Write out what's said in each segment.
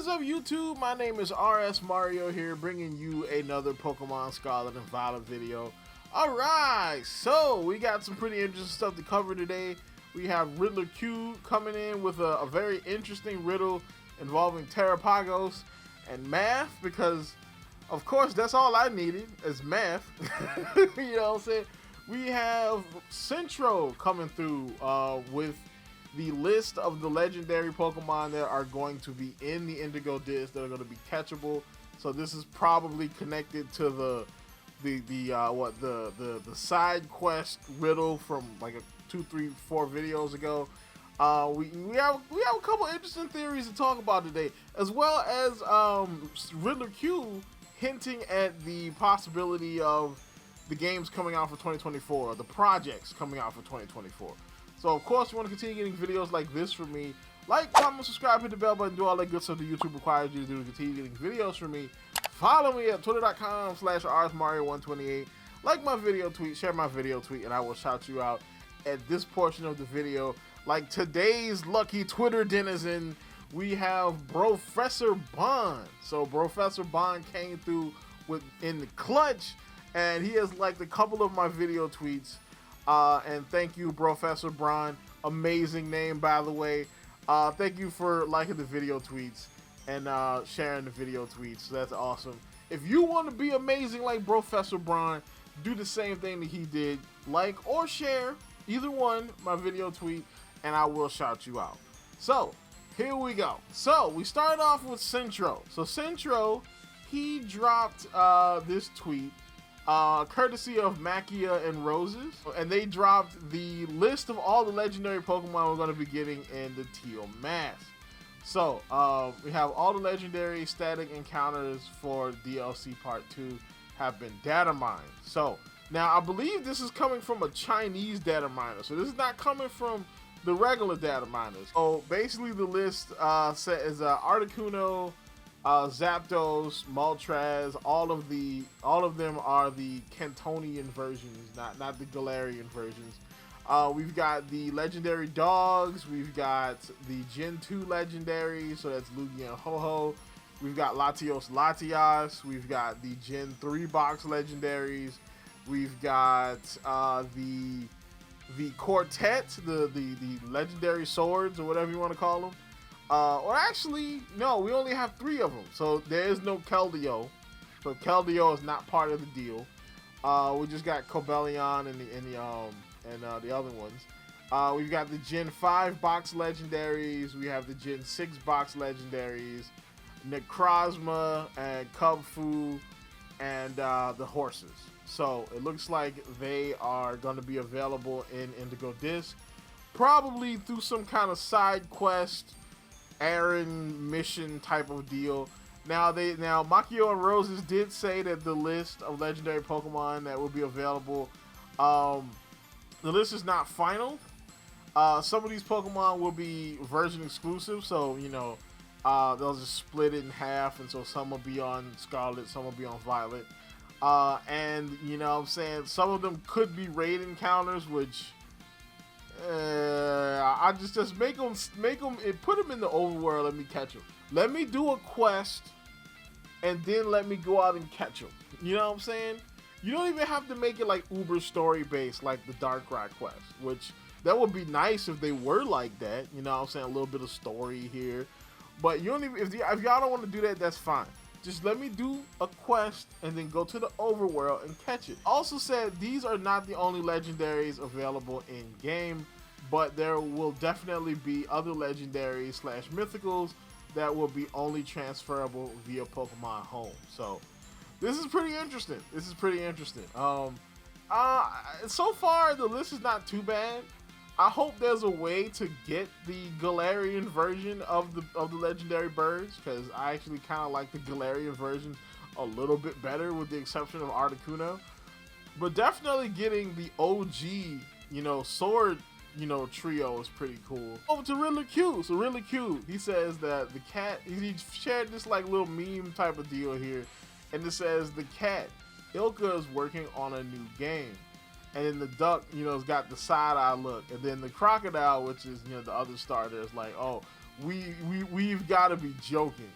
is up, YouTube? My name is RSMario here, bringing you another Pokemon Scarlet and Violet video. Alright, so we got some pretty interesting stuff to cover today. We have Riddler Khu coming in with a very interesting riddle involving Terrapagos and math, because of course that's all I needed is math. You know what I'm saying? We have Centro coming through with the list of the legendary Pokemon that are going to be in the Indigo Disc that are going to be catchable. So this is probably connected to the side quest riddle from like 2, 3, 4 videos ago. We have a couple interesting theories to talk about today, as well as Riddler Khu hinting at the possibility of the games coming out for 2024, or the projects coming out for 2024. So of course, you want to continue getting videos like this from me. Like, comment, subscribe, hit the bell button, do all that good stuff that YouTube requires you to do to continue getting videos from me. Follow me at twitter.com/rsmario128. Like my video tweet, share my video tweet, and I will shout you out at this portion of the video. Like today's lucky Twitter denizen, we have Professor Bond. So Professor Bond came through in the clutch, and he has liked a couple of my video tweets. And thank you, Professor Bond. Amazing name, by the way. Thank you for liking the video tweets and sharing the video tweets. So that's awesome. If you want to be amazing like Professor Bond, do the same thing that he did. Like or share, either one, my video tweet, and I will shout you out. So, here we go. So, we start off with Centro. So, Centro, he dropped this tweet courtesy of Macchia and Roses, and they dropped the list of all the legendary Pokemon we're going to be getting in the Teal Mask. So we have all the legendary static encounters for DLC Part 2 have been data mined. So now I believe this is coming from a Chinese data miner, so this is not coming from the regular data miners. So basically the list is Articuno, Zapdos, Moltres, all of them are the Cantonian versions, not the Galarian versions. We've got the legendary dogs, we've got the Gen 2 legendaries, so that's Lugia and Ho-Ho. We've got Latios Latias, we've got the Gen 3 box legendaries, we've got the Quartet, the legendary swords, or whatever you want to call them. Or actually, no, we only have 3 of them. So there is no Keldeo. So Keldeo is not part of the deal. We just got Cobalion and the other ones. We've got the Gen 5 box legendaries. We have the Gen 6 box legendaries, Necrozma and Cubfu, and the horses. So it looks like they are going to be available in Indigo Disc, probably through some kind of side quest, errand mission type of deal. Now Macchia and Roses did say that the list of legendary Pokemon that will be available, the list is not final. Some of these Pokemon will be version exclusive, so you know they'll just split it in half, and so some will be on Scarlet, some will be on Violet, and you know what I'm saying, some of them could be raid encounters, which I just make them put them in the overworld. Let me catch them. Let me do a quest, and then let me go out and catch them. You know what I'm saying? You don't even have to make it like uber story based, like the Darkrai quest, which that would be nice if they were like that. You know what I'm saying? A little bit of story here, but you don't even if y'all don't want to do that, that's fine. Just let me do a quest and then go to the overworld and catch it. Also said these are not the only legendaries available in game, but there will definitely be other legendaries / mythicals that will be only transferable via Pokemon Home. So this is pretty interesting. So far the list is not too bad. I hope there's a way to get the Galarian version of the legendary birds, because I actually kind of like the Galarian versions a little bit better, with the exception of Articuno. But definitely getting the OG, sword, trio is pretty cool. Over to Riddler Khu. So Riddler Khu, he says that the cat, he shared this like little meme type of deal here, and it says the cat, Ilka, is working on a new game. And then the duck, has got the side-eye look. And then the crocodile, which is, the other starter, is like, oh, we've got to be joking.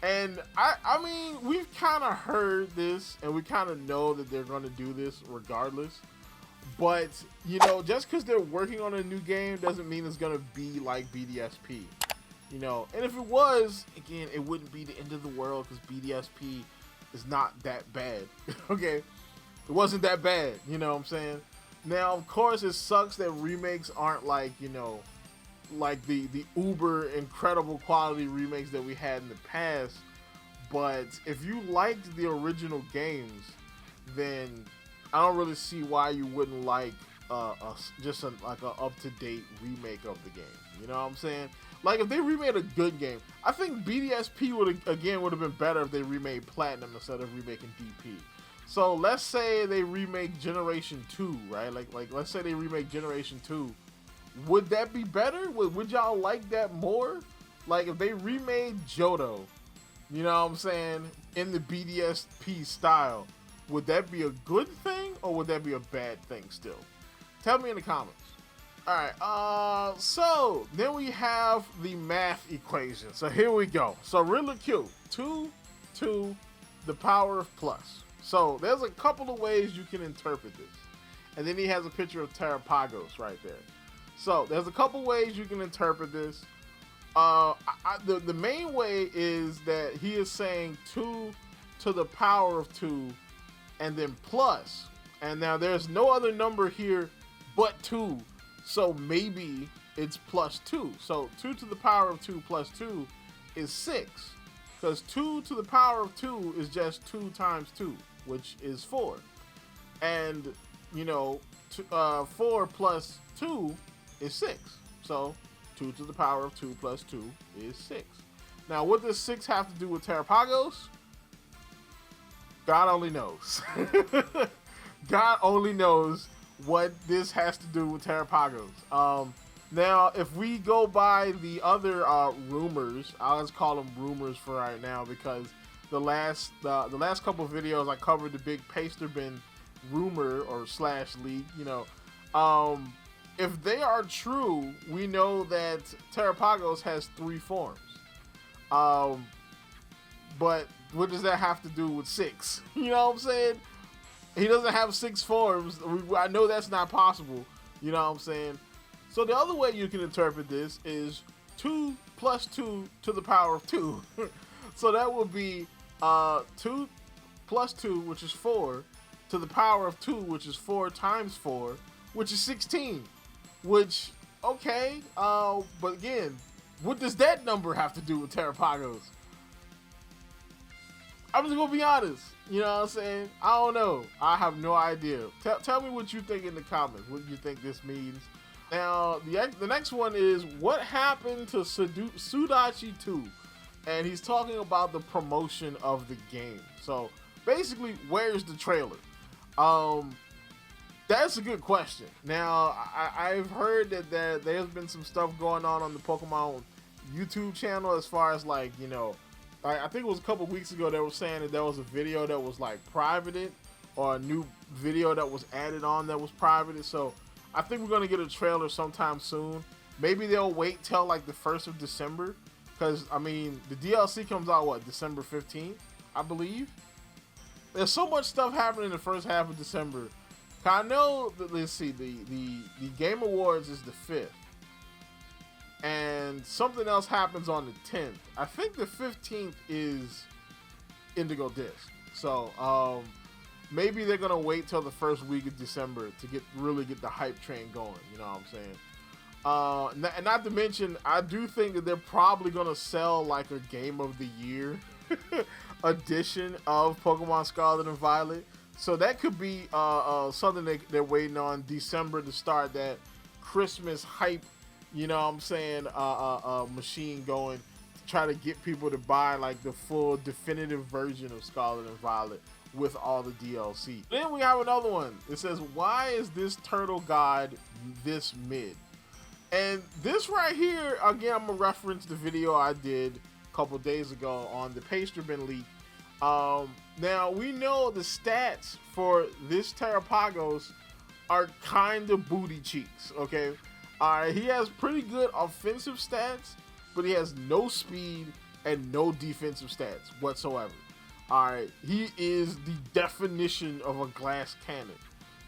And I mean, we've kind of heard this, and we kind of know that they're going to do this regardless. But, you know, just because they're working on a new game doesn't mean it's going to be like BDSP. You know, and if it was, again, it wouldn't be the end of the world because BDSP is not that bad. Okay? It wasn't that bad, you know what I'm saying? Now, of course, it sucks that remakes aren't like, you know, like the uber incredible quality remakes that we had in the past. But if you liked the original games, then I don't really see why you wouldn't like like a up-to-date remake of the game. You know what I'm saying? Like if they remade a good game, I think BDSP would have been better if they remade Platinum instead of remaking DP. So let's say they remake Generation 2, right? Like let's say they remake Generation 2. Would that be better? Would y'all like that more? Like if they remade Johto, you know what I'm saying, in the BDSP style, would that be a good thing or would that be a bad thing still? Tell me in the comments. Alright, so then we have the math equation. So here we go. So Riddler Khu, 2 to the power of plus. So there's a couple of ways you can interpret this. And then he has a picture of Terrapagos right there. So there's a couple ways you can interpret this. The main way is that he is saying 2 to the power of 2 and then plus. And now there's no other number here but 2. So maybe it's plus 2. So 2 to the power of 2 plus 2 is 6. Because 2 to the power of 2 is just 2 times 2, which is 4. And, you know, 4 plus 2 is 6. So 2 to the power of 2 plus 2 is 6. Now, what does 6 have to do with Terrapagos? God only knows. God only knows what this has to do with Terrapagos. Now, if we go by the other rumors, I'll just call them rumors for right now because the last couple of videos I covered the big Paster bin rumor or / leak. You know, if they are true, we know that Terrapagos has 3 forms. But what does that have to do with 6? You know what I'm saying? He doesn't have 6 forms. I know that's not possible. You know what I'm saying? So the other way you can interpret this is 2 plus 2 to the power of 2. So that would be 2 plus 2, which is 4, to the power of 2, which is 4 times 4, which is 16. Which, okay, but again, what does that number have to do with Terrapagos? I'm just gonna be honest. You know what I'm saying? I don't know. I have no idea. Tell me what you think in the comments. What you think this means. Now, the next one is what happened to Sudachi 2? And he's talking about the promotion of the game. So, basically, where's the trailer? That's a good question. Now, I've heard that there's been some stuff going on the Pokemon YouTube channel as far as like, you know, I think it was a couple weeks ago they were saying that there was a video that was like privated or a new video that was added on that was privated. So I think we're going to get a trailer sometime soon. Maybe they'll wait till like the 1st of December because, I mean, the DLC comes out, what, December 15th, I believe? There's so much stuff happening in the first half of December. I know that, let's see, the Game Awards is the 5th. And something else happens on the 10th. I think the 15th is Indigo Disc. So maybe they're gonna wait till the first week of December to really get the hype train going. You know what I'm saying? And not to mention, I do think that they're probably gonna sell like a Game of the Year edition of Pokemon Scarlet and Violet. So that could be something they're waiting on December to start that Christmas hype. You know what I'm saying, machine going to try to get people to buy like the full definitive version of Scarlet and Violet with all the DLC. Then we have another one. It says, why is this turtle god this mid? And this right here, again, I'm going to reference the video I did a couple days ago on the Paster bin leak. Now, we know the stats for this Terrapagos are kind of booty cheeks, okay? He has pretty good offensive stats, but he has no speed, and no defensive stats whatsoever. All right, he is the definition of a glass cannon.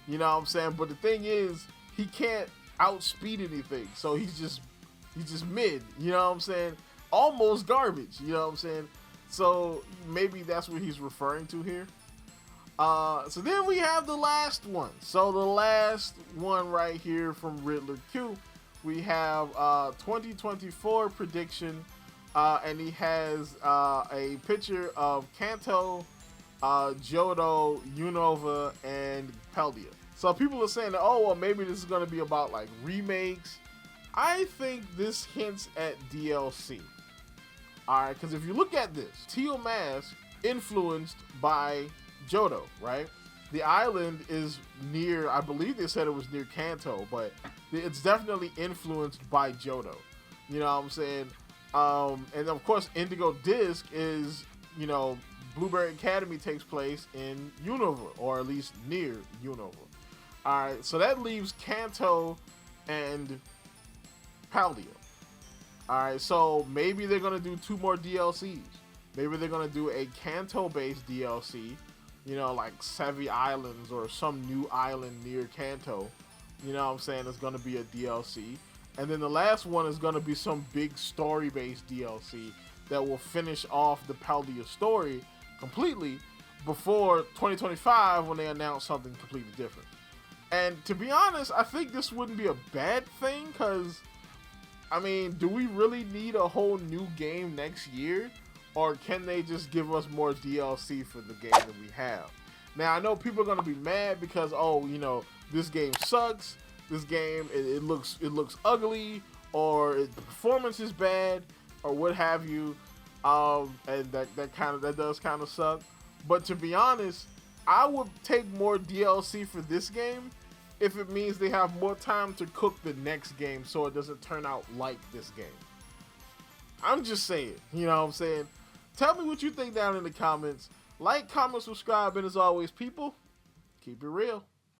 You know what I'm saying? But the thing is, he can't outspeed anything, so he's just mid. You know what I'm saying? Almost garbage. You know what I'm saying? So maybe that's what he's referring to here. So then we have the last one. So the last one right here from Riddler Khu, we have 2024 prediction, and he has a picture of Kanto, Johto, Unova, and Paldea. So people are saying that, oh, well, maybe this is going to be about like remakes. I think this hints at DLC. All right, because if you look at this, Teal Mask influenced by Johto, right? The island is near, I believe they said it was near Kanto, but it's definitely influenced by Johto. You know what I'm saying? And of course, Indigo Disc is, you know, Blueberry Academy takes place in Unova, or at least near Unova. All right, so that leaves Kanto and Paldea. All right, so maybe they're gonna do 2 more DLCs. Maybe they're gonna do a Kanto-based DLC, you know, like Savvy Islands or some new island near Kanto. You know what I'm saying? It's gonna be a DLC. And then the last one is gonna be some big story-based DLC that will finish off the Paldea story completely before 2025 when they announce something completely different. And to be honest, I think this wouldn't be a bad thing, because I mean, do we really need a whole new game next year? Or can they just give us more DLC for the game that we have? Now, I know people are going to be mad because, oh, you know, this game sucks. This game, it looks ugly, or the performance is bad, or what have you. And that does kind of suck. But to be honest, I would take more DLC for this game if it means they have more time to cook the next game so it doesn't turn out like this game. I'm just saying, you know what I'm saying? Tell me what you think down in the comments. Like, comment, subscribe, and as always, people, keep it real.